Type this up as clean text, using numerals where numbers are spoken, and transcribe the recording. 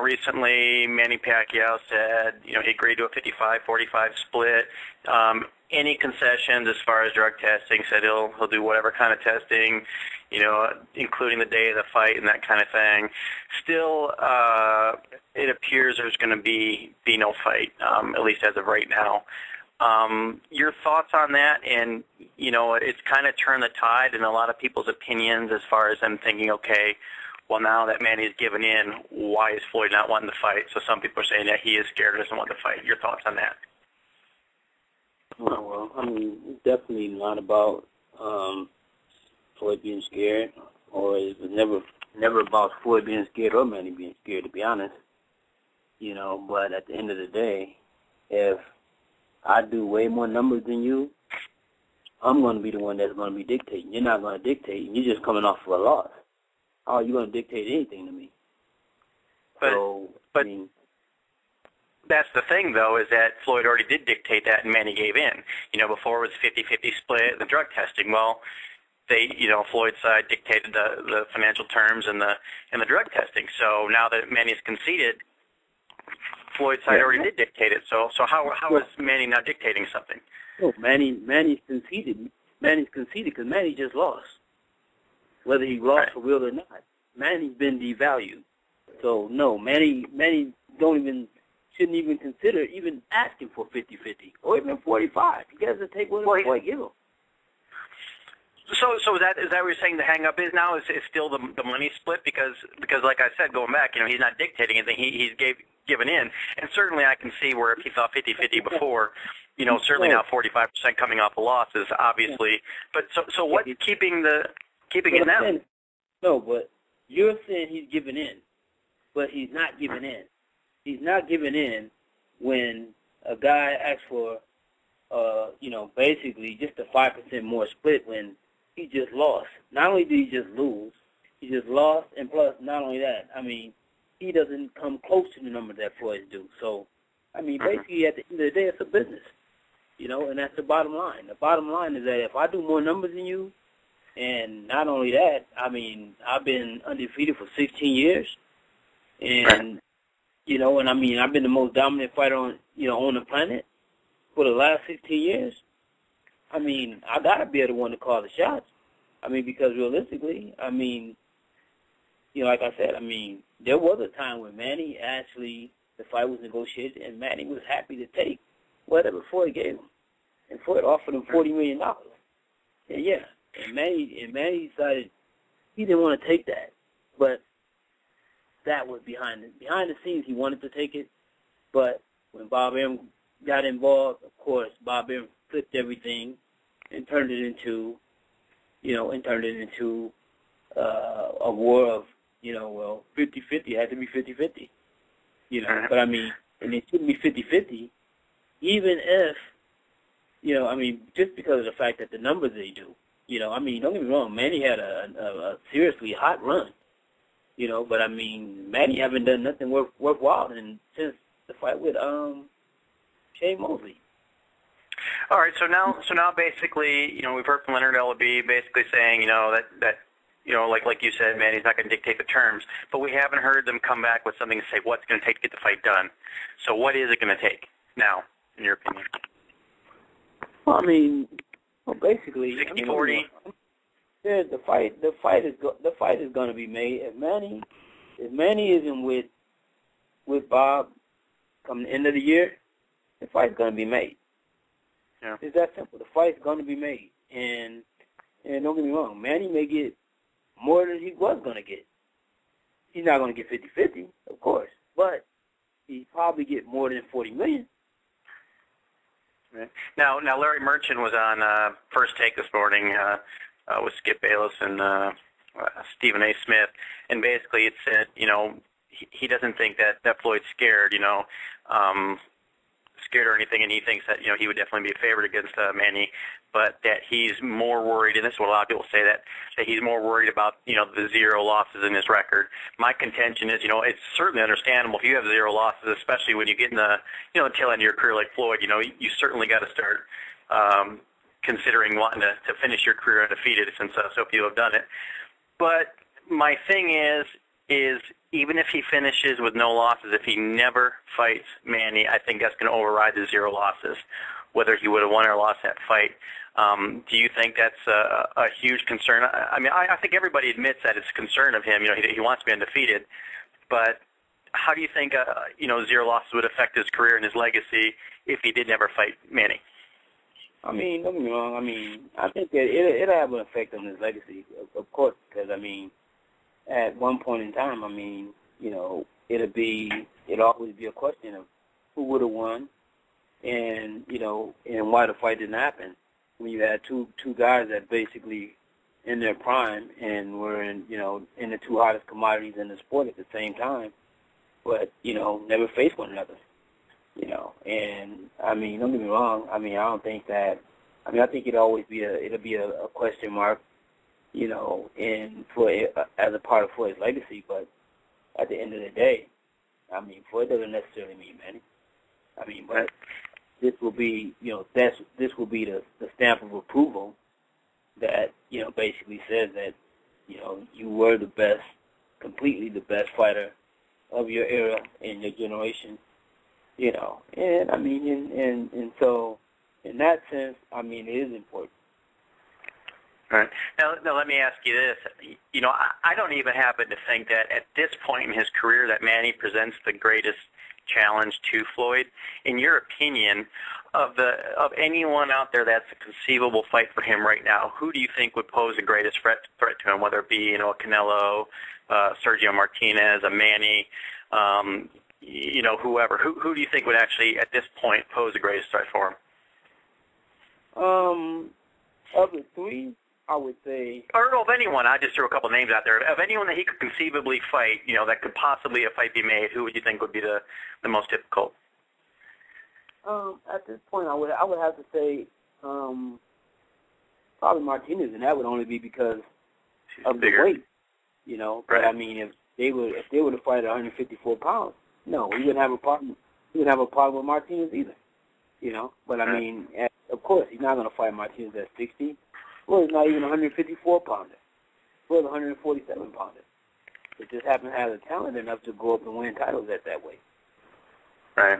Recently Manny Pacquiao said, he agreed to a 55-45 split. Any concessions as far as drug testing, said he'll do whatever kind of testing, including the day of the fight and that kind of thing. Still, it appears there's going to be no fight, at least as of right now. Your thoughts on that? And, it's kind of turned the tide in a lot of people's opinions as far as them thinking, okay, well, now that Manny's given in, why is Floyd not wanting to fight? So some people are saying that he is scared and doesn't want to fight. Your thoughts on that? Well, it's definitely not about Floyd being scared, or it was never about Floyd being scared or Manny being scared, to be honest. But at the end of the day, if I do way more numbers than you, I'm going to be the one that's going to be dictating. You're not going to dictate, and you're just coming off of a loss. How are you going to dictate anything to me? But that's the thing, though, is that Floyd already did dictate that, and Manny gave in. Before it was 50-50 split, the drug testing. Well, Floyd's side dictated the financial terms and the drug testing. So now that Manny's conceded, Floyd's side already did dictate it. So how is Manny now dictating something? No, Manny's conceded. Manny's conceded because Manny just lost. Whether he lost for real or not, Manny's been devalued. So no, Manny shouldn't even consider even asking for 50-50 or even 45. He has to take whatever Floyd give him. So is that what you're saying the hang-up is now? Is still the money split? Because like I said, going back, he's not dictating anything. He's given in. And certainly I can see where if he thought 50-50 before, certainly now 45% coming off the losses, obviously. But so what's keeping it now? No, but you're saying he's giving in, but he's not giving in. He's not giving in when a guy asks for, basically just a 5% more split when he just lost. Not only did he just lose, he just lost, and plus, not only that, he doesn't come close to the number that Floyd do. So, basically, at the end of the day, it's a business, and that's the bottom line. The bottom line is that if I do more numbers than you, and not only that, I've been undefeated for 16 years, and, I've been the most dominant fighter on the planet for the last 16 years. I got to be the one to call the shots. Because realistically, like I said, there was a time when Manny actually, the fight was negotiated, and Manny was happy to take whatever Floyd gave him. And Floyd offered him $40 million. And Manny decided he didn't want to take that. But that was behind the scenes. He wanted to take it. But when Bob Arum got involved, of course, Bob Arum flipped everything and turned it into, a war of, 50-50. It had to be 50-50. But and it shouldn't be 50-50, even if, just because of the fact that the numbers they do. Don't get me wrong, Manny had a seriously hot run. But Manny haven't done nothing worthwhile since the fight with Shane Mosley. All right, so now basically, we've heard from Leonard Ellaby basically saying, that like you said, Manny's not going to dictate the terms, but we haven't heard them come back with something to say what's going to take to get the fight done. So what is it going to take now, in your opinion? Well, basically, 60-40. Yeah, the fight is going to be made. If Manny isn't with Bob come the end of the year, the fight's going to be made. Yeah. It's that simple. The fight's going to be made, and don't get me wrong, Manny may get more than he was going to get. He's not going to get 50-50, of course, but he probably get more than $40 million. Right. Now Larry Merchant was on First Take this morning with Skip Bayless and Stephen A. Smith, and basically it said, he doesn't think that Floyd's scared, scared or anything, and he thinks that, he would definitely be favored against Manny, but that he's more worried, and this is what a lot of people say, that he's more worried about, the 0 losses in his record. My contention is, it's certainly understandable if you have 0 losses, especially when you get in the, tail end of your career like Floyd, you certainly got to start considering wanting to finish your career undefeated, since so few have done it. But my thing is even if he finishes with no losses, if he never fights Manny, I think that's going to override the 0 losses, whether he would have won or lost that fight. Do you think that's a huge concern? I mean, I think everybody admits that it's a concern of him. You know, he wants to be undefeated, but how do you think 0 losses would affect his career and his legacy if he did never fight Manny? I mean, don't get me wrong. I mean, I think that it'll have an effect on his legacy, of course, because, I mean, at one point in time, I mean, you know, it'll always be a question of who would have won and, you know, and why the fight didn't happen. When you had two guys that basically in their prime and were in, you know, in the 2 hottest commodities in the sport at the same time, but, you know, never faced one another. You know, and I mean, don't get me wrong. I mean, I don't think that. I mean, I think it'll be a question mark, you know, as a part of Floyd's legacy. But at the end of the day, I mean, Floyd doesn't necessarily mean Manny. I mean, but this will be, you know, this will be the stamp of approval that, you know, basically says that, you know, you were the best, completely the best fighter of your era and your generation. You know, and I mean, and so in that sense, I mean, it is important. All right. Now let me ask you this. You know, I don't even happen to think that at this point in his career that Manny presents the greatest challenge to Floyd. In your opinion, of anyone out there that's a conceivable fight for him right now, who do you think would pose the greatest threat to him? Whether it be, you know, a Canelo, Sergio Martinez, a Manny. You know, whoever. Who do you think would actually, at this point, pose the greatest threat for him? Of the 3, I would say... Or of anyone. I just threw a couple names out there. Of anyone that he could conceivably fight, you know, that could possibly a fight be made, who would you think would be the most difficult? At this point, I would have to say probably Martinez, and that would only be because of the weight, you know. Right. But, I mean, if they were to fight at 154 pounds, no, we wouldn't have a problem. We wouldn't have a problem with Martinez either, you know. But I mean, of course, he's not going to fight Martinez at 60. Well, he's not even 154 pounder. Well, 147 pounder. It just happens to have the talent enough to go up and win titles at that weight. Right.